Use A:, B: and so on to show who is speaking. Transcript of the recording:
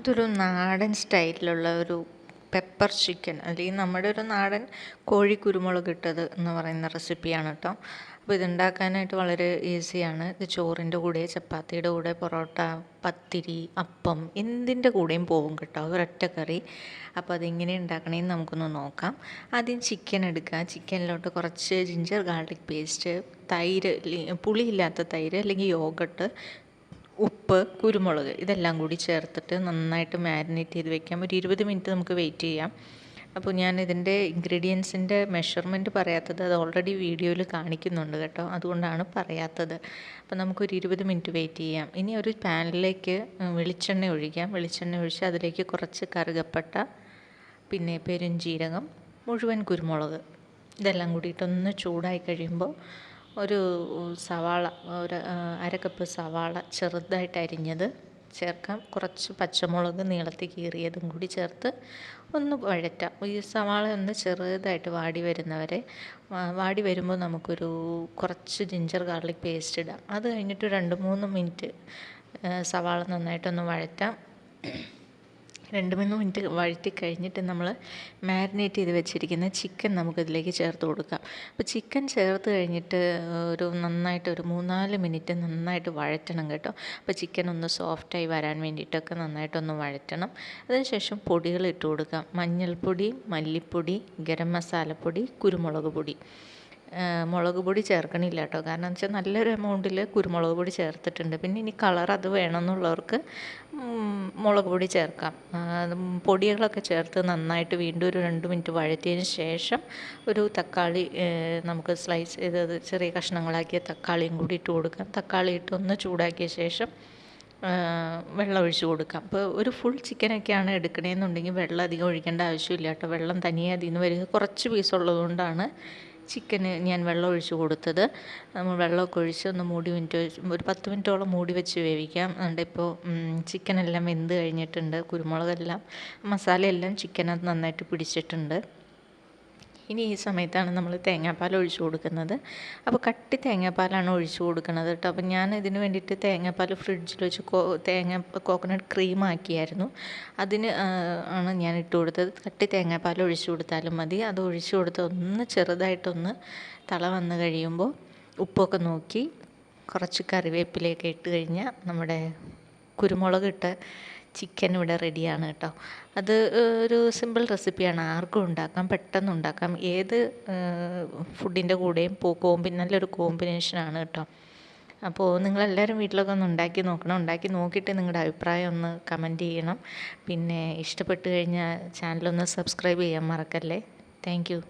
A: ഇതൊരു നാടൻ സ്റ്റൈലിലുള്ള ഒരു പെപ്പർ ചിക്കൻ അല്ലെങ്കിൽ നമ്മുടെ ഒരു നാടൻ കോഴി കുരുമുളക് ഇട്ടത് എന്ന് പറയുന്ന റെസിപ്പിയാണ് കേട്ടോ. അപ്പോൾ ഇതുണ്ടാക്കാനായിട്ട് വളരെ ഈസിയാണ്. ഇത് ചോറിൻ്റെ കൂടെ, ചപ്പാത്തിയുടെ കൂടെ, പൊറോട്ട, പത്തിരി, അപ്പം എന്തിൻ്റെ കൂടെയും പോകും കേട്ടോ, ഒരൊറ്റ കറി. അപ്പോൾ അതെങ്ങനെ ഉണ്ടാക്കണമെന്ന് നമുക്കൊന്ന് നോക്കാം. ആദ്യം ചിക്കൻ എടുക്കുക. ചിക്കനിലോട്ട് കുറച്ച് ജിഞ്ചർ ഗാർലിക് പേസ്റ്റ്, തൈര്, പുളിയില്ലാത്ത തൈര് അല്ലെങ്കിൽ യോഗട്ട്, ഉപ്പ്, കുരുമുളക് ഇതെല്ലാം കൂടി ചേർത്തിട്ട് നന്നായിട്ട് മാരിനേറ്റ് ചെയ്ത് വെക്കാം. ഒരു 20 മിനിറ്റ് നമുക്ക് വെയിറ്റ് ചെയ്യാം. അപ്പോൾ ഞാൻ ഇതിൻ്റെ ഇൻഗ്രീഡിയൻസിൻ്റെ മെഷർമെൻറ്റ് പറയാത്തത്, അത് ഓൾറെഡി വീഡിയോയിൽ കാണിക്കുന്നുണ്ട് കേട്ടോ, അതുകൊണ്ടാണ് പറയാത്തത്. അപ്പോൾ നമുക്കൊരു 20 മിനിറ്റ് വെയിറ്റ് ചെയ്യാം. ഇനി ഒരു പാനിലേക്ക് വെളിച്ചെണ്ണ ഒഴിക്കാം. വെളിച്ചെണ്ണ ഒഴിച്ച് അതിലേക്ക് കുറച്ച് കറുകപ്പട്ട, പിന്നെ പെരുംജീരകം, മുഴുവൻ കുരുമുളക് ഇതെല്ലാം കൂടിയിട്ടൊന്ന് ചൂടായി കഴിയുമ്പോൾ ഒരു സവാള, ഒരു അര കപ്പ് സവാള ചെറുതായിട്ട് അരിഞ്ഞത് ചേർക്കാം. കുറച്ച് പച്ചമുളക് നീളത്തിൽ കീറിയതും കൂടി ചേർത്ത് ഒന്ന് വഴറ്റാം. ഈ സവാള ഒന്ന് ചെറുതായിട്ട് വാടി വരുമ്പോൾ നമുക്കൊരു കുറച്ച് ജിഞ്ചർ ഗാർലിക് പേസ്റ്റ് ഇടാം. അത് കഴിഞ്ഞിട്ട് 2-3 മിനിറ്റ് സവാള നന്നായിട്ടൊന്ന് വഴറ്റാം. 2-3 മിനിറ്റ് വഴറ്റി കഴിഞ്ഞിട്ട് നമ്മൾ മാരിനേറ്റ് ചെയ്ത് വെച്ചിരിക്കുന്ന ചിക്കൻ നമുക്കിതിലേക്ക് ചേർത്ത് കൊടുക്കാം. അപ്പോൾ ചിക്കൻ ചേർത്ത് കഴിഞ്ഞിട്ട് നന്നായിട്ട് 3-4 മിനിറ്റ് നന്നായിട്ട് വഴറ്റണം കേട്ടോ. അപ്പോൾ ചിക്കൻ ഒന്ന് സോഫ്റ്റായി വരാൻ വേണ്ടിയിട്ടൊക്കെ നന്നായിട്ടൊന്ന് വഴറ്റണം. അതിനുശേഷം പൊടികൾ ഇട്ട് കൊടുക്കാം. മഞ്ഞൾപ്പൊടി, മല്ലിപ്പൊടി, ഗരം മസാലപ്പൊടി, കുരുമുളക് പൊടി. മുളക് പൊടി ചേർക്കണില്ല കേട്ടോ, കാരണം എന്ന് വെച്ചാൽ നല്ലൊരു എമൗണ്ടിൽ കുരുമുളക് പൊടി ചേർത്തിട്ടുണ്ട്. പിന്നെ ഇനി കളർ അത് വേണമെന്നുള്ളവർക്ക് മുളക് പൊടി ചേർക്കാം. പൊടികളൊക്കെ ചേർത്ത് നന്നായിട്ട് വീണ്ടും ഒരു 2 മിനിറ്റ് വഴറ്റിയതിന് ശേഷം ഒരു തക്കാളി നമുക്ക് സ്ലൈസ് ചെയ്തത് ചെറിയ കഷ്ണങ്ങളാക്കിയ തക്കാളിയും കൂടി ഇട്ട് കൊടുക്കാം. തക്കാളി ഇട്ട് ഒന്ന് ചൂടാക്കിയ ശേഷം വെള്ളം ഒഴിച്ച് കൊടുക്കാം. അപ്പോൾ ഒരു ഫുൾ ചിക്കനൊക്കെയാണ് എടുക്കണമെന്നുണ്ടെങ്കിൽ വെള്ളം അധികം ഒഴിക്കേണ്ട ആവശ്യമില്ല കേട്ടോ. വെള്ളം തനിയെ അതിൽ നിന്ന് വരിക. കുറച്ച് പീസുള്ളതുകൊണ്ടാണ് ചിക്കന് ഞാൻ വെള്ളം ഒഴിച്ച് കൊടുത്തത്. നമ്മൾ വെള്ളമൊക്കെ ഒഴിച്ച് ഒന്ന് ഒരു 10 മിനിറ്റോളം മൂടി വെച്ച് വേവിക്കാം. അതുകൊണ്ട് ഇപ്പോൾ ചിക്കനെല്ലാം വെന്ത് കഴിഞ്ഞിട്ടുണ്ട്. കുരുമുളകെല്ലാം മസാലയെല്ലാം ചിക്കനകത്ത് നന്നായിട്ട് പിടിച്ചിട്ടുണ്ട്. ഇനി ഈ സമയത്താണ് നമ്മൾ തേങ്ങാപ്പാൽ ഒഴിച്ച് കൊടുക്കുന്നത്. അപ്പോൾ കട്ടി തേങ്ങാപ്പാലാണ് ഒഴിച്ച് കൊടുക്കുന്നത് കേട്ടോ. അപ്പോൾ ഞാൻ ഇതിന് വേണ്ടിയിട്ട് തേങ്ങാപ്പാൽ ഫ്രിഡ്ജിൽ വെച്ച് കോക്കനട്ട് ക്രീം ആക്കിയായിരുന്നു. അതിന് ആണ് ഞാൻ ഇട്ട് കൊടുത്തത്. കട്ടി തേങ്ങാപ്പാൽ ഒഴിച്ച് കൊടുത്താലും മതി. അത് ഒഴിച്ച് കൊടുത്ത് ഒന്ന് ചെറുതായിട്ടൊന്ന് തള വന്ന് കഴിയുമ്പോൾ ഉപ്പൊക്കെ നോക്കി കുറച്ച് കറിവേപ്പിലയൊക്കെ ഇട്ട് കഴിഞ്ഞാൽ നമ്മുടെ കുരുമുളക് ചിക്കൻ ഇവിടെ റെഡിയാണ് കേട്ടോ. അത് ഒരു സിമ്പിൾ റെസിപ്പിയാണ്, ആർക്കും ഉണ്ടാക്കാം, പെട്ടെന്ന് ഉണ്ടാക്കാം. ഏത് ഫുഡിൻ്റെ കൂടെയും നല്ലൊരു കോമ്പിനേഷനാണ് കേട്ടോ. അപ്പോൾ നിങ്ങളെല്ലാവരും വീട്ടിലൊക്കെ ഒന്ന് ഉണ്ടാക്കി നോക്കണം. ഉണ്ടാക്കി നോക്കിയിട്ട് നിങ്ങളുടെ അഭിപ്രായം ഒന്ന് കമൻറ്റ് ചെയ്യണം. പിന്നെ ഇഷ്ടപ്പെട്ട് കഴിഞ്ഞാൽ ചാനലൊന്ന് സബ്സ്ക്രൈബ് ചെയ്യാൻ മറക്കല്ലേ. Thank you.